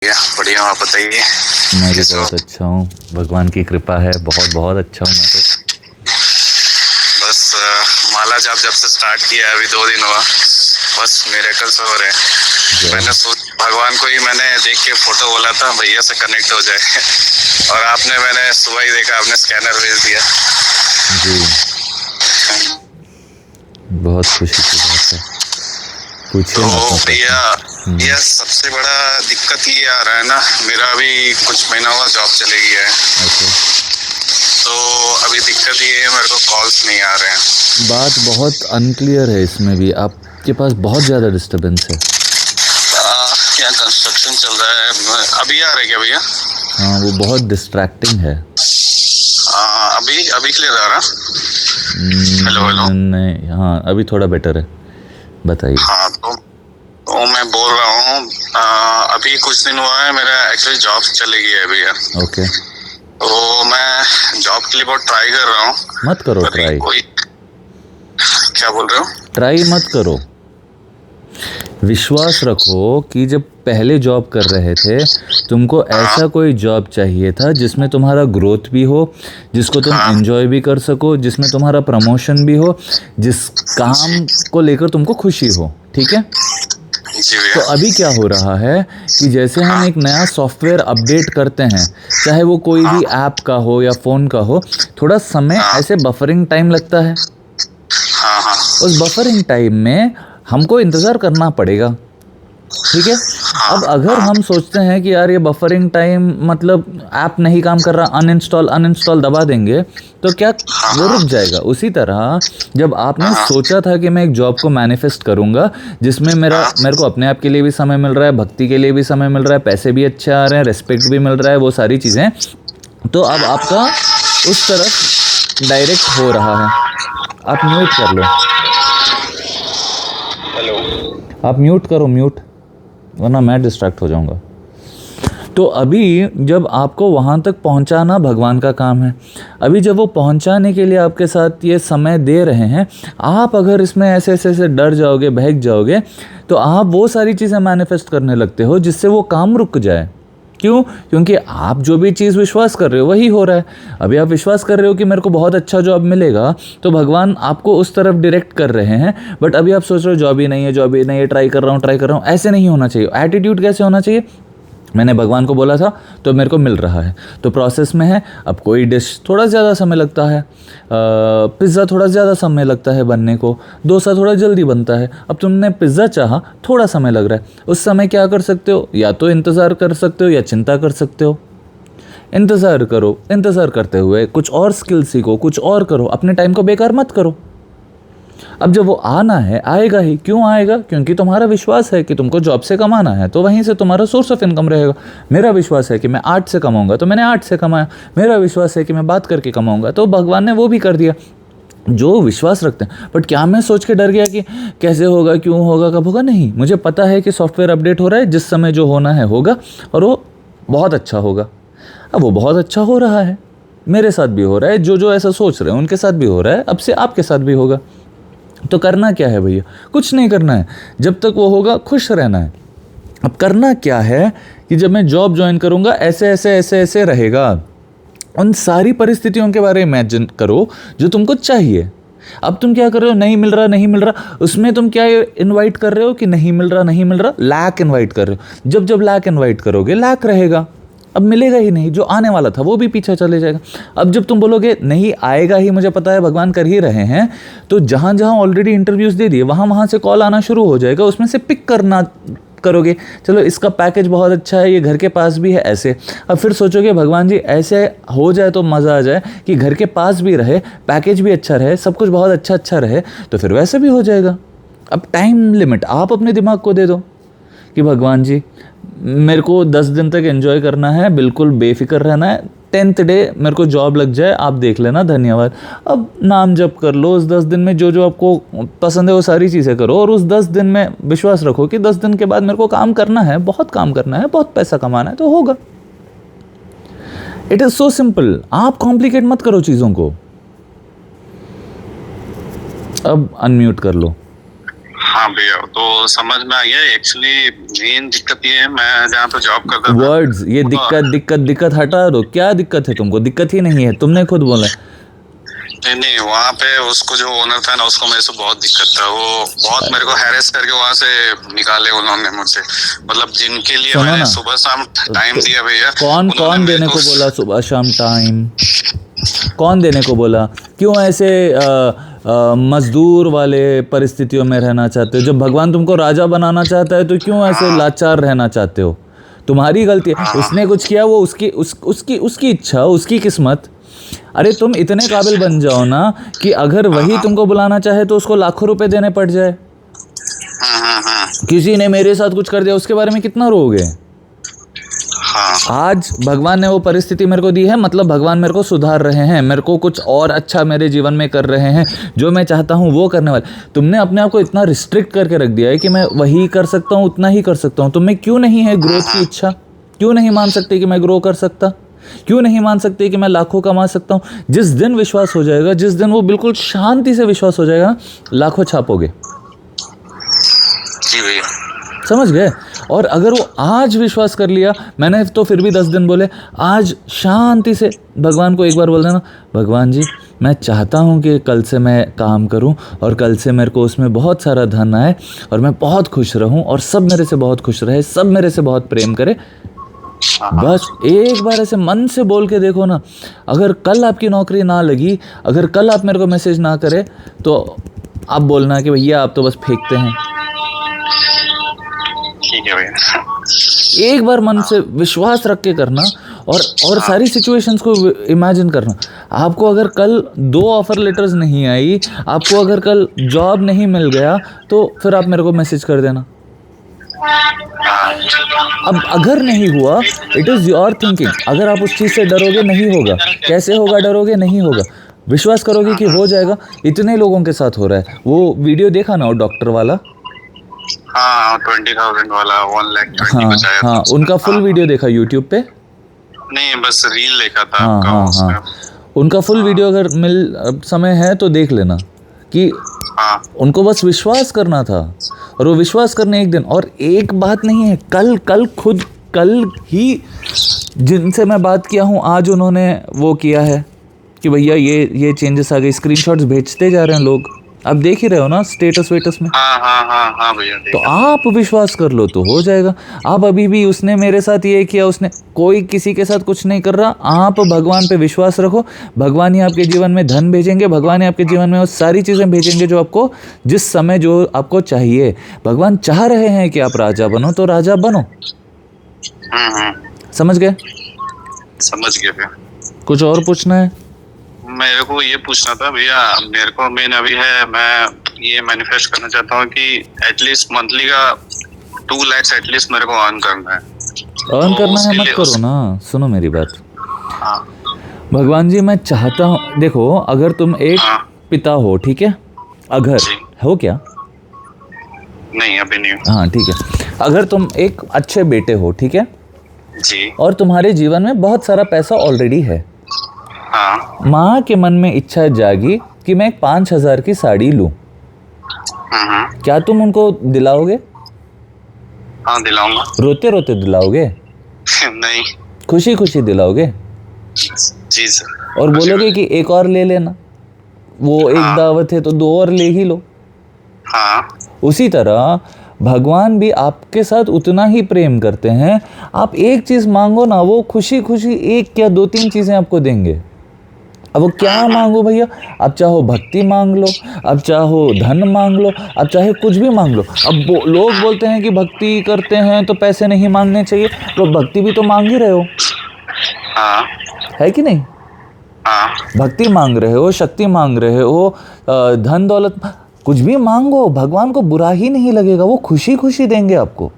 बढ़िया आप बताइए। मैं भी कैसे हो? बहुत अच्छा हूँ। भगवान की कृपा है, बहुत बहुत अच्छा हूँ मैं तो। बस माला जाप जब से स्टार्ट किया है अभी 2 दिन हुआ, बस मिरेकल्स हो रहे हैं। जय मैंने सोच भगवान को ही मैंने देख के फोटो बोला था भैया से कनेक्ट हो जाए और मैंने सुबह ही देखा, आपने स्कैनर भेज दिया। जी, बहुत खुशी की बात है। पूछिए, तो मैं अपना प्रश्न। भैया, यह सबसे बड़ा दिक्कत ये आ रहा है ना, मेरा अभी कुछ महीना हुआ जॉब चले गया है, ओके। तो अभी दिक्कत ये है मेरे को कॉल्स नहीं आ रहे हैं। बात बहुत अनक्लियर है इसमें भी, आपके पास बहुत ज़्यादा डिस्टरबेंस है। क्या कंस्ट्रक्शन चल रहा है? अभी आ रहा है क्या भैया? हाँ, वो बहुत डिस्ट्रैक्टिंग है। अभी अभी क्लियर आ रहा? Hello hello. नहीं, हाँ अभी थोड़ा बेटर है, बताइए। हाँ तो मैं बोल रहा हूँ, अभी कुछ दिन हुआ है मेरा एक्चुअली जॉब चली गई है भैया। ओके। तो मैं जॉब के लिए बहुत ट्राई कर रहा हूँ, मत करो पर ट्राई। कोई। क्या बोल रहे हो? ट्राई मत करो। विश्वास रखो कि जब पहले जॉब कर रहे थे तुमको ऐसा कोई जॉब चाहिए था जिसमें तुम्हारा ग्रोथ भी हो, जिसको तुम एंजॉय भी कर सको, जिसमें तुम्हारा प्रमोशन भी हो, जिस काम को लेकर तुमको खुशी हो। ठीक है? जी तो भैया। अभी क्या हो रहा है कि जैसे हम एक नया सॉफ्टवेयर अपडेट करते हैं, चाहे वो कोई भी ऐप का हो या फ़ोन का हो, थोड़ा समय ऐसे बफरिंग टाइम लगता है। हाँ हाँ उस बफरिंग टाइम में हमको इंतज़ार करना पड़ेगा। ठीक है? अब अगर हम सोचते हैं कि यार ये बफरिंग टाइम मतलब ऐप नहीं काम कर रहा, अनइंस्टॉल अनइंस्टॉल दबा देंगे, तो क्या वो रुक जाएगा? उसी तरह जब आपने सोचा था कि मैं एक जॉब को मैनिफेस्ट करूंगा जिसमें मेरे को अपने आप के लिए भी समय मिल रहा है, भक्ति के लिए भी समय मिल रहा है, पैसे भी अच्छे आ रहे हैं, रिस्पेक्ट भी मिल रहा है, वो सारी चीज़ें, तो अब आपका उस तरफ डायरेक्ट हो रहा है। आप म्यूट कर लो। हेलो। आप म्यूट करो, म्यूट, वरना मैं डिस्ट्रैक्ट हो जाऊंगा। तो अभी जब आपको वहाँ तक पहुँचाना भगवान का काम है, अभी जब वो पहुँचाने के लिए आपके साथ ये समय दे रहे हैं, आप अगर इसमें ऐसे ऐसे ऐसे डर जाओगे, बहक जाओगे, तो आप वो सारी चीज़ें मैनिफेस्ट करने लगते हो जिससे वो काम रुक जाए। क्यों? क्योंकि आप जो भी चीज़ विश्वास कर रहे हो वही हो रहा है। अभी आप विश्वास कर रहे हो कि मेरे को बहुत अच्छा जॉब मिलेगा, तो भगवान आपको उस तरफ डायरेक्ट कर रहे हैं। बट अभी आप सोच रहे हो जॉब ही नहीं है, जॉब ही नहीं है, ट्राई कर रहा हूँ। ऐसे नहीं होना चाहिए। एटीट्यूड कैसे होना चाहिए? मैंने भगवान को बोला था तो मेरे को मिल रहा है, तो प्रोसेस में है। अब कोई डिश थोड़ा ज़्यादा समय लगता है, पिज़्ज़ा थोड़ा ज़्यादा समय लगता है बनने को, डोसा थोड़ा जल्दी बनता है। अब तुमने पिज़्ज़ा चाहा, थोड़ा समय लग रहा है, उस समय क्या कर सकते हो? या तो इंतज़ार कर सकते हो या चिंता कर सकते हो। इंतज़ार करो, इंतज़ार करते हुए कुछ और स्किल सीखो, कुछ और करो, अपने टाइम को बेकार मत करो। अब जब वो आना है आएगा ही। क्यों आएगा? क्योंकि तुम्हारा विश्वास है कि तुमको जॉब से कमाना है, तो वहीं से तुम्हारा सोर्स ऑफ इनकम रहेगा। मेरा विश्वास है कि मैं आर्ट से कमाऊंगा, तो मैंने आर्ट से कमाया। मेरा विश्वास है कि मैं बात करके कमाऊंगा, तो भगवान ने वो भी कर दिया। जो विश्वास रखते हैं। बट क्या मैं सोच के डर गया कि कैसे होगा, क्यों होगा, कब होगा? नहीं, मुझे पता है कि सॉफ्टवेयर अपडेट हो रहा है, जिस समय जो होना है होगा, और वो बहुत अच्छा होगा। अब वो बहुत अच्छा हो रहा है, मेरे साथ भी हो रहा है, जो जो ऐसा सोच रहे हैं उनके साथ भी हो रहा है, अब से आपके साथ भी होगा। तो करना क्या है भैया? कुछ नहीं करना है, जब तक वो होगा खुश रहना है। अब करना क्या है कि जब मैं जॉब ज्वाइन करूंगा ऐसे ऐसे ऐसे ऐसे रहेगा, उन सारी परिस्थितियों के बारे में इमेजिन करो जो तुमको चाहिए। अब तुम क्या कर रहे हो? नहीं मिल रहा, नहीं मिल रहा, उसमें तुम क्या इनवाइट कर रहे हो कि नहीं मिल रहा, नहीं मिल रहा, लैक इनवाइट कर रहे हो। जब जब लैक इनवाइट करोगे, लैक रहेगा, अब मिलेगा ही नहीं। जो आने वाला था वो भी पीछे चले जाएगा। अब जब तुम बोलोगे नहीं आएगा ही, मुझे पता है भगवान कर ही रहे हैं, तो जहाँ जहाँ ऑलरेडी इंटरव्यूज़ दे दिए वहाँ वहाँ से कॉल आना शुरू हो जाएगा, उसमें से पिक करना करोगे। चलो इसका पैकेज बहुत अच्छा है, ये घर के पास भी है, ऐसे। अब फिर सोचोगे भगवान जी ऐसे हो जाए तो मज़ा आ जाए कि घर के पास भी रहे, पैकेज भी अच्छा रहे, सब कुछ बहुत अच्छा अच्छा रहे, तो फिर वैसे भी हो जाएगा। अब टाइम लिमिट आप अपने दिमाग को दे दो कि भगवान जी मेरे को 10 दिन तक एंजॉय करना है, बिल्कुल बेफिक्र रहना है, 10th डे मेरे को जॉब लग जाए, आप देख लेना, धन्यवाद। अब नाम जप कर लो, उस 10 दिन में जो जो आपको पसंद है वो सारी चीज़ें करो, और उस 10 दिन में विश्वास रखो कि 10 दिन के बाद मेरे को काम करना है, बहुत काम करना है, बहुत पैसा कमाना है, तो होगा। It is so simple. आप कॉम्प्लिकेट मत करो चीज़ों को। अब अनम्यूट कर लो। हाँ भैया, तो समझ में आ गया। एक्चुअली मेन दिक्कत ये है, मैं जहाँ पे जॉब करता था। वर्ड्स ये दिक्कत हटा दो। क्या दिक्कत है तुमको? दिक्कत ही नहीं है, तुमने खुद बोला। नहीं नहीं, वहाँ पे उसको जो ओनर था ना, उसको मेरे से बहुत दिक्कत था। वो बहुत मेरे को हैरेस करके वहाँ से निकाले उन्होंने मुझसे। मतलब जिनके लिए सुनो मैंने ना, सुबह शाम टाइम दिया भैया, कौन उन्होंने मेरे देने को बोला सुबह शाम टाइम? कौन देने को बोला? क्यों ऐसे मजदूर वाले परिस्थितियों में रहना चाहते हो? जब भगवान तुमको राजा बनाना चाहता है तो क्यों ऐसे लाचार रहना चाहते हो? तुम्हारी गलती है। उसने कुछ किया, वो उसकी इच्छा, उसकी किस्मत। अरे तुम इतने काबिल बन जाओ ना कि अगर वही तुमको बुलाना चाहे तो उसको लाखों रुपए देने पड़ जाए। किसी ने मेरे साथ कुछ कर दिया, उसके बारे में कितना रोगे? आज भगवान ने वो परिस्थिति मेरे को दी है, मतलब भगवान मेरे को सुधार रहे हैं, मेरे को कुछ और अच्छा मेरे जीवन में कर रहे हैं, जो मैं चाहता हूँ वो करने वाले। तुमने अपने आप को इतना रिस्ट्रिक्ट करके रख दिया है कि मैं वही कर सकता हूँ, उतना ही कर सकता हूँ। तुम्हें क्यों नहीं है ग्रोथ की इच्छा? क्यों नहीं मान सकते कि मैं ग्रो कर सकता? क्यों नहीं मान सकते कि मैं लाखों कमा सकता हूँ? जिस दिन विश्वास हो जाएगा, जिस दिन वो बिल्कुल शांति से विश्वास हो जाएगा, लाखों छापोगे। जी भैया, समझ गए? और अगर वो आज विश्वास कर लिया, मैंने तो फिर भी 10 दिन बोले, आज शांति से भगवान को एक बार बोल देना, भगवान जी मैं चाहता हूँ कि कल से मैं काम करूँ और कल से मेरे को उसमें बहुत सारा धन आए और मैं बहुत खुश रहूँ और सब मेरे से बहुत खुश रहे, सब मेरे से बहुत प्रेम करे। बस एक बार ऐसे मन से बोल के देखो ना। अगर कल आपकी नौकरी ना लगी, अगर कल आप मेरे को मैसेज ना करे, तो आप बोलना कि भैया आप तो बस फेंकते हैं। ठीक है भैया। एक बार मन से विश्वास रख के करना और सारी सिचुएशंस को इमेजिन करना। आपको अगर कल 2 ऑफर लेटर्स नहीं आई, आपको अगर कल जॉब नहीं मिल गया, तो फिर आप मेरे को मैसेज कर देना। अब अगर नहीं हुआ, इट इज़ योर थिंकिंग। अगर आप उस चीज़ से डरोगे, नहीं होगा। कैसे होगा? डरोगे, नहीं होगा। विश्वास करोगे कि हो जाएगा। इतने लोगों के साथ हो रहा है। वो वीडियो देखा ना, वो डॉक्टर वाला? हाँ, 20,000 वाला 1,20,000 हाँ बचाया हाँ, था। उनका फुल वीडियो देखा यूट्यूब पे? नहीं, बस रील देखा था हाँ आपका हाँ उसमें। हाँ, उनका फुल वीडियो अगर समय है तो देख लेना कि हाँ उनको बस विश्वास करना था। और वो विश्वास करने एक दिन, और एक बात नहीं है, कल ही जिनसे मैं बात किया हूँ, आज उन्होंने वो किया है कि भैया ये चेंजेस आ गए। स्क्रीनशॉट्स भेजते जा रहे हैं लोग, आप देख ही रहे हो ना स्टेटस वेटस में। हाँ भैया, तो आप विश्वास कर लो तो हो जाएगा। आप अभी भी, उसने मेरे साथ ये किया, उसने, कोई किसी के साथ कुछ नहीं कर रहा। आप भगवान पे विश्वास रखो, भगवान ही आपके जीवन में धन भेजेंगे, भगवान ही आपके जीवन में वो सारी चीज़ें भेजेंगे जो आपको जिस समय जो आपको चाहिए। भगवान चाह रहे हैं कि आप राजा बनो, तो राजा बनो। समझ गए? समझ गया भैया। कुछ और पूछना है? मेरे को ये पूछना था भैया, मेरे को मेन अभी है, मैं ये मैनिफेस्ट करना चाहता हूँ कि एटलीस्ट मंथली का 2 लाख एटलीस्ट मेरे को अर्न करना है। अर्न करना है, मत करो ना। सुनो मेरी बात। हाँ भगवान जी मैं चाहता हूँ, देखो अगर तुम एक पिता हो, ठीक है, अगर हो क्या? नहीं, अभी नहीं। हाँ ठीक है। अगर तुम एक अच्छे बेटे हो, ठीक है, जी, और तुम्हारे जीवन में बहुत सारा पैसा ऑलरेडी है, हाँ माँ के मन में इच्छा जागी कि मैं एक 5,000 की साड़ी लूं, क्या तुम उनको दिलाओगे? हाँ दिलाऊंगा। रोते रोते दिलाओगे? नहीं। खुशी खुशी दिलाओगे? जी सर। और बोलोगे कि एक और ले लेना, वो एक दावत है तो 2 और ले ही लो। हाँ उसी तरह भगवान भी आपके साथ उतना ही प्रेम करते हैं। आप एक चीज़ मांगो ना, वो खुशी खुशी 1 या 2-3 चीज़ें आपको देंगे। अब वो क्या मांगो भैया? आप चाहो भक्ति मांग लो, आप चाहो धन मांग लो, आप चाहे कुछ भी मांग लो। अब लोग बोलते हैं कि भक्ति करते हैं तो पैसे नहीं मांगने चाहिए, तो भक्ति भी तो मांग ही रहे हो, हाँ है कि नहीं? हाँ भक्ति मांग रहे हो, शक्ति मांग रहे हो, धन दौलत, कुछ भी मांगो, भगवान को बुरा ही नहीं लगेगा, वो खुशी खुशी देंगे आपको।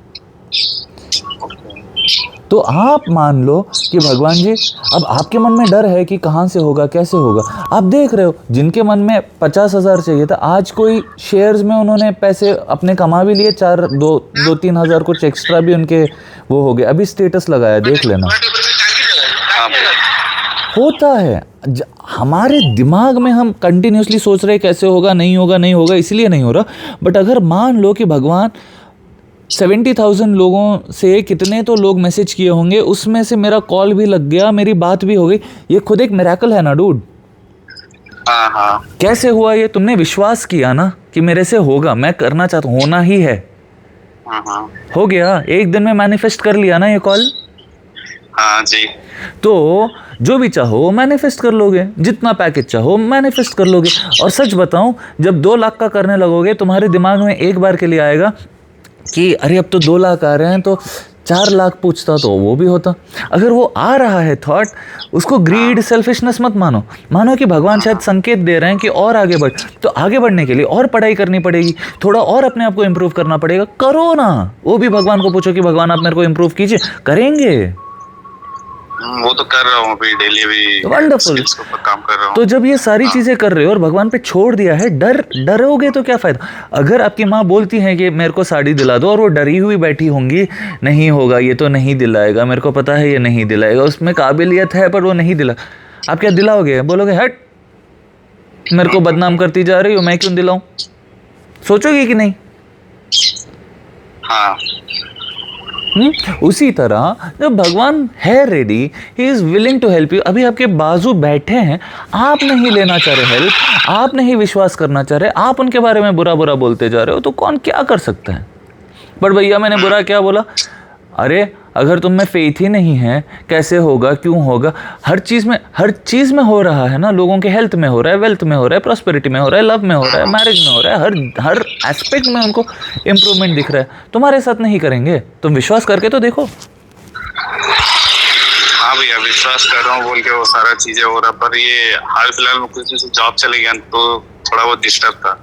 तो आप मान लो कि भगवान जी, अब आपके मन में डर है कि कहाँ से होगा, कैसे होगा। आप देख रहे हो जिनके मन में 50,000 चाहिए था, आज कोई शेयर्स में उन्होंने पैसे अपने कमा भी लिए, 2-3 हज़ार कुछ एक्स्ट्रा भी उनके वो हो गए। अभी स्टेटस लगाया, देख लेना। होता है। हमारे दिमाग में हम कंटिन्यूसली सोच रहे कैसे होगा, नहीं होगा, नहीं होगा, इसलिए नहीं हो रहा। बट अगर मान लो कि भगवान 70,000 लोगों से कितने तो लोग मैसेज किए होंगे, उसमें से मेरा कॉल भी लग गया, मेरी बात भी हो गई, ये खुद एक मिरेकल है ना डूड। हाँ। कैसे हुआ ये? तुमने विश्वास किया ना कि मेरे से होगा, मैं करना चाहता हूँ, होना ही है, हो गया। एक दिन में मैनिफेस्ट कर लिया ना ये कॉल। हाँ जी। तो जो भी चाहो मैनिफेस्ट कर लोगे, जितना पैकेज चाहो मैनिफेस्ट कर लोगे। और सच बताऊं, जब 2 लाख का करने लगोगे, तुम्हारे दिमाग में एक बार के लिए आएगा कि अरे अब तो 2 लाख आ रहे हैं, तो 4 लाख पूछता तो वो भी होता। अगर वो आ रहा है थॉट, उसको ग्रीड, सेल्फिशनेस मत मानो, मानो कि भगवान शायद संकेत दे रहे हैं कि और आगे बढ़। तो आगे बढ़ने के लिए और पढ़ाई करनी पड़ेगी, थोड़ा और अपने आप को इम्प्रूव करना पड़ेगा, करो ना। वो भी भगवान को पूछो कि भगवान आप मेरे को इम्प्रूव कीजिए, करेंगे। वो तो कर रहा हूँ अभी, डेली भी वंडरफुल काम कर रहा हूँ। तो जब ये सारी चीजें कर रहे हो और भगवान पे छोड़ दिया है, डरोगे तो क्या फायदा? अगर आपकी माँ बोलती है कि मेरे को साड़ी दिला दो, और वो डरी हुई बैठी होंगी, नहीं होगा, ये तो नहीं दिलाएगा, मेरे को पता है ये नहीं दिलाएगा, उसमें काबिलियत है पर वो नहीं दिला, आप क्या दिलाओगे? बोलोगे हट, मेरे को बदनाम करती जा रही हो, मैं क्यों दिलाऊं? सोचोगे कि नहीं? हाँ। उसी तरह जब भगवान है ready, he is willing to help you. अभी आपके बाजू बैठे हैं, आप नहीं लेना चाह रहे हेल्प, आप नहीं विश्वास करना चाह रहे, आप उनके बारे में बुरा बुरा बोलते जा रहे हो, तो कौन क्या कर सकता है? बट भैया मैंने बुरा क्या बोला? अरे अगर तुम में फेथ ही नहीं है, कैसे होगा, क्यों होगा? हर चीज़ में हो रहा है ना। लोगों के हेल्थ में हो रहा है, वेल्थ में हो रहा है, प्रॉस्पेरिटी में हो रहा है, लव में हो रहा है, मैरिज में हो रहा है, हर एस्पेक्ट में उनको इम्प्रूवमेंट दिख रहा है। तुम्हारे साथ नहीं करेंगे? तुम विश्वास करके तो देखो। हाँ भैया, विश्वास कर रहा हूँ बोल के वो सारा चीजें हो रहा, पर ये हाल फिलहाल में कुछ जैसे जॉब चले गया तो थोड़ा बहुत डिस्टर्ब था,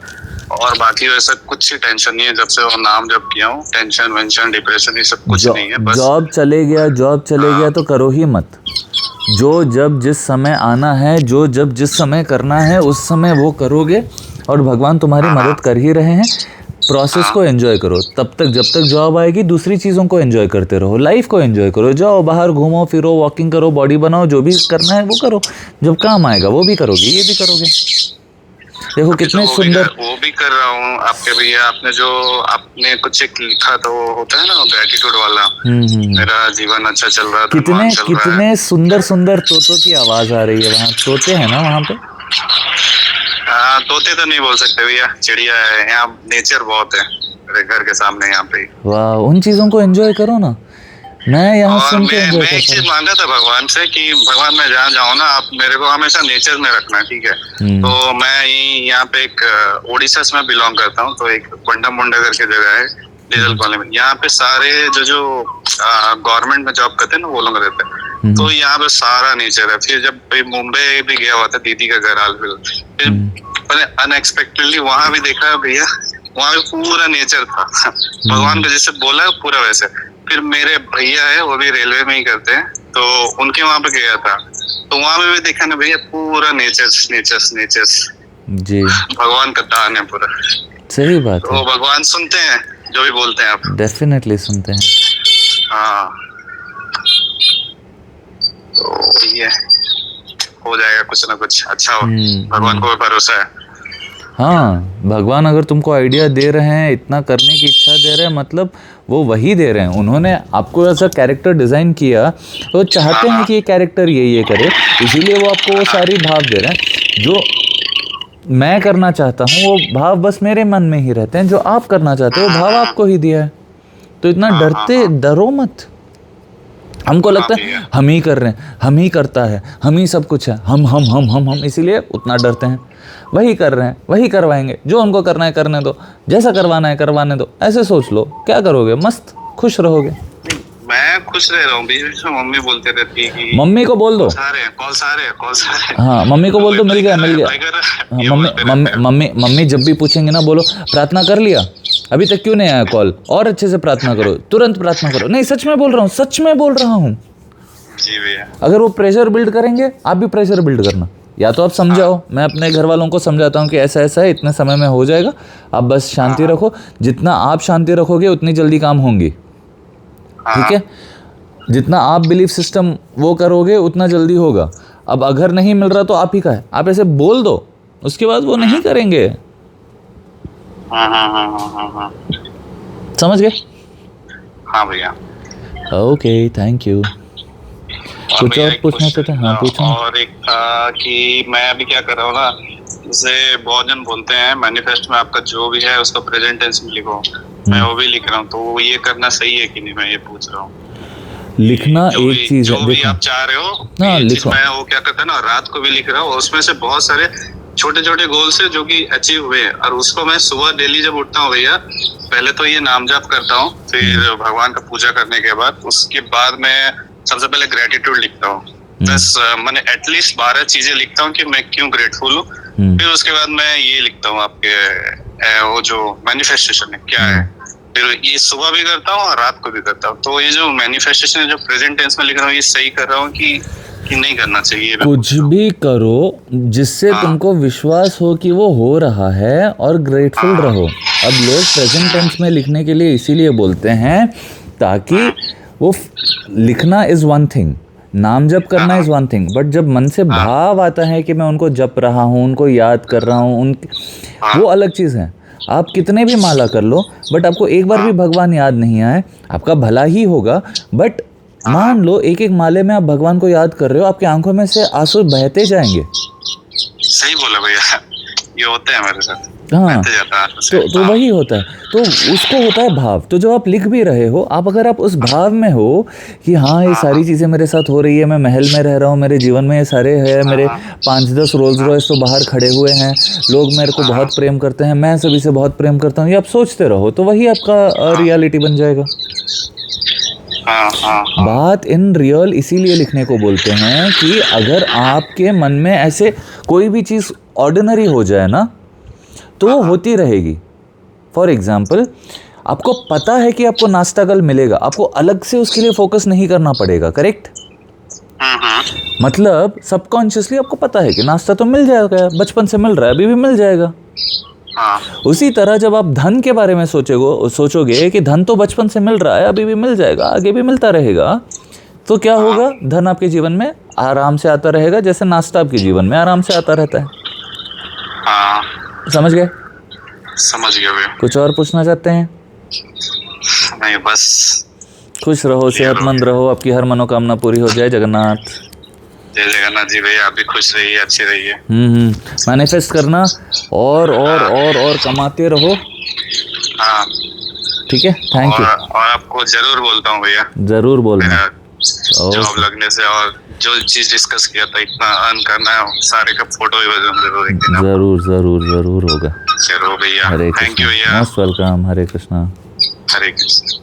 और बाकी वैसा कुछ टेंशन नहीं है। जब से वो नाम जब किया हूँ, टेंशन वेंशन डिप्रेशन ये सब कुछ नहीं है। बस जॉब चले गया तो करो ही मत। जो जब जिस समय आना है, जो जब जिस समय करना है, उस समय वो करोगे, और भगवान तुम्हारी मदद कर ही रहे हैं। प्रोसेस को एंजॉय करो, तब तक जब तक जॉब आएगी, दूसरी चीज़ों को एंजॉय करते रहो, लाइफ को एंजॉय करो, जाओ बाहर घूमो फिरो, वॉकिंग करो, बॉडी बनाओ, जो भी करना है वो करो। जब काम आएगा वो भी करोगे, ये भी करोगे। देखो कितने सुंदर। वो भी कर रहा हूँ आपके भैया। आपने कुछ एक लिखा था, वो होता है ना ग्रेटिट्यूड वाला, मेरा जीवन अच्छा चल रहा है। कितने सुंदर सुंदर तोतों की आवाज आ रही है। वहाँ तोते हैं ना वहाँ पे? तोते तो नहीं बोल सकते भैया, चिड़िया है यहाँ, नेचर बहुत है मेरे घर के सामने यहाँ पे। वाह, उन चीजों को एंजॉय करो ना। मैं यहाँ सुन के एंजॉय मैं एक चीज मांगा था भगवान से कि भगवान मैं जहाँ जाऊँ ना, आप मेरे को हमेशा नेचर में रखना, ठीक है? तो मैं यहाँ पे एक ओडिशा में बिलोंग करता हूँ, तो एक बंडा मुंडा करके जगह है डीजल कॉलोनी में। यहाँ पे सारे जो गवर्नमेंट में जॉब करते हैं ना, वो लोग रहते हैं। तो यहाँ पे सारा नेचर है। फिर जब मुंबई भी गया हुआ था दीदी का घर हाल, फिर अनएक्सपेक्टेडली वहां भी देखा भैया, वहां भी पूरा नेचर था। भगवान का जैसे बोला है पूरा वैसे। फिर मेरे भैया है, वो भी रेलवे में ही करते हैं, तो उनके वहां पे गया था, तो वहां पे भी देखा ना भैया, पूरा नेचर जी। भगवान का दान है पूरा। सही बात है। तो भगवान सुनते हैं जो भी बोलते हैं आप? डेफिनेटली सुनते हैं। हाँ, तो ये हो जाएगा कुछ ना कुछ अच्छा हो। भगवान को भरोसा है। हाँ, भगवान अगर तुमको आइडिया दे रहे हैं, इतना करने की इच्छा दे रहे हैं, मतलब वो वही दे रहे हैं। उन्होंने आपको ऐसा कैरेक्टर डिज़ाइन किया, तो चाहते हैं कि ये कैरेक्टर ये करे, इसीलिए वो आपको वो सारी भाव दे रहे हैं। जो मैं करना चाहता हूँ वो भाव बस मेरे मन में ही रहते हैं, जो आप करना चाहते हो वो भाव आपको ही दिया है। तो इतना डरो मत। हमको लगता है हम ही कर रहे हैं, हम ही करता है, हम ही सब कुछ है, हम इसीलिए उतना डरते हैं। वही कर रहे हैं, वही करवाएंगे, जो उनको करना है करने दो, जैसा करवाना है करवाने दो। ऐसे सोच लो, क्या करोगे? मस्त खुश रहोगे। मैं खुश रह रहा हूँ। बीच में मम्मी बोलते रहती है कि मम्मी को बोल दो। कॉल सारे। हाँ, मम्मी को बोल दो, मिल गया। मम्मी जब भी पूछेंगे ना, बोलो प्रार्थना कर लिया, अभी तक क्यों नहीं आया कॉल, और अच्छे से प्रार्थना करो, तुरंत प्रार्थना करो। नहीं, सच में बोल रहा हूँ। जी भैया। अगर वो प्रेशर बिल्ड करेंगे, आप भी प्रेशर बिल्ड करना। या तो आप समझाओ, मैं अपने घर वालों को समझाता हूँ कि ऐसा ऐसा है, इतने समय में हो जाएगा, आप बस शांति रखो। जितना आप शांति रखोगे उतनी जल्दी काम होंगी, ठीक है? जितना आप बिलीफ सिस्टम वो करोगे उतना जल्दी होगा। अब अगर नहीं मिल रहा तो आप ही का है, आप ऐसे बोल दो, उसके बाद वो नहीं करेंगे। समझ गए? हाँ भैया। Okay, thank you. कुछ भैया और एक पूछना क्वेश्चन चाहते हैं? हाँ, था, पूछो। और एक था कि मैं अभी क्या कर रहा हूँ ना, जैसे बहुत जन बोलते हैं मैनिफेस्ट में आपका जो भी है उसका प्रेजेंट टेंस में लिखो, मैं वो भी लिख रहा हूँ, तो ये करना सही है कि नहीं, मैं ये पूछ रहा हूँ। लिखना एक चीज है, जो भी देखो। आप चाह रहे हो, हाँ, ये चीज लिखो। मैं वो क्या करता है ना, रात को भी लिख रहा हूँ, उसमें से बहुत सारे छोटे छोटे गोल्स है जो कि अचीव हुए हैं, और उसको मैं सुबह डेली जब उठता हूँ भैया, पहले तो ये नाम जाप करता हूँ, फिर भगवान का पूजा करने के बाद, उसके बाद मैं सबसे पहले ग्रेटिट्यूड लिखता हूँ। 10 मैंने एटलीस्ट 12 चीजें लिखता हूँ कि मैं क्यों ग्रेटफुल हूँ। फिर उसके बाद मैं ये लिखता हूँ आपके वो जो मैनिफेस्टेशन है क्या है, फिर ये सुबह भी करता हूँ और रात को भी करता हूँ। तो ये जो मैनिफेस्टेशन है जो प्रेजेंट टेंस में लिख रहा हूँ, ये सही कर रहा हूँ कि नहीं करना चाहिए? कुछ भी करो जिससे तुमको विश्वास हो कि वो हो रहा है, और ग्रेटफुल रहो। अब लोग प्रेजेंट टेंस में लिखने के लिए इसीलिए बोलते हैं ताकि वो लिखना इज वन थिंग, नाम जप करना इज वन थिंग, बट जब मन से भाव आता है कि मैं उनको जप रहा हूँ, उनको याद कर रहा हूँ, वो अलग चीज़ है। आप कितने भी माला कर लो, बट आपको एक बार भी भगवान याद नहीं आए, आपका भला ही होगा। बट मान लो एक एक माले में आप भगवान को याद कर रहे हो, आपकी आंखों में से आंसू बहते जाएंगे। सही बोला भैया, ये होता है मेरे साथ। हाँ, जाता है तो वही होता है, तो उसको होता है भाव। तो जब आप लिख भी रहे हो, आप अगर आप उस भाव में हो कि हाँ ये सारी चीज़ें मेरे साथ हो रही है, मैं महल में रह रहा हूँ, मेरे जीवन में ये सारे है, मेरे 5-10 रोल्स रॉयस तो बाहर खड़े हुए हैं, लोग मेरे को बहुत प्रेम करते हैं, मैं सभी से बहुत प्रेम करता हूँ, ये आप सोचते रहो, तो वही आपका रियलिटी बन जाएगा। बात इन रियल इसीलिए लिखने को बोलते हैं कि अगर आपके मन में ऐसे कोई भी चीज़ ऑर्डिनरी हो जाए ना, तो वो होती रहेगी। फॉर एग्जाम्पल, आपको पता है कि आपको नाश्ता कल मिलेगा, आपको अलग से उसके लिए फोकस नहीं करना पड़ेगा, करेक्ट? मतलब सबकॉन्शियसली आपको पता है कि नाश्ता तो मिल जाएगा, बचपन से मिल रहा है, अभी भी मिल जाएगा। उसी तरह जब आप धन के बारे में सोचोगे कि धन तो बचपन से मिल रहा है, अभी भी मिल जाएगा, आगे भी मिलता रहेगा, तो क्या होगा? धन आपके जीवन में आराम से आता रहेगा, जैसे नाश्ता आपके जीवन में आराम से आता रहता है। समझ गए? समझ गया भैया। कुछ और पूछना चाहते हैं? नहीं, बस। खुश रहो, सेहतमंद रहो, आपकी हर मनोकामना पूरी हो जाए। जगन्नाथ। जय जगन्नाथ जी भैया, आप भी खुश रहिए, अच्छे रहिए। मैनिफेस्ट करना और कमाते रहो। हाँ, ठीक है, थैंक यू। और आपको जरूर बोलता हूँ भैया, जरूर बोलना। जॉब लगने से, और जो चीज डिस्कस किया था, इतना अर्न करना है, सारे का फोटो भी जरूर होगा। चलो भैया, हरे थैंक यू कृष्णा, भैया। Most welcome. हरे कृष्णा। हरे कृष्ण।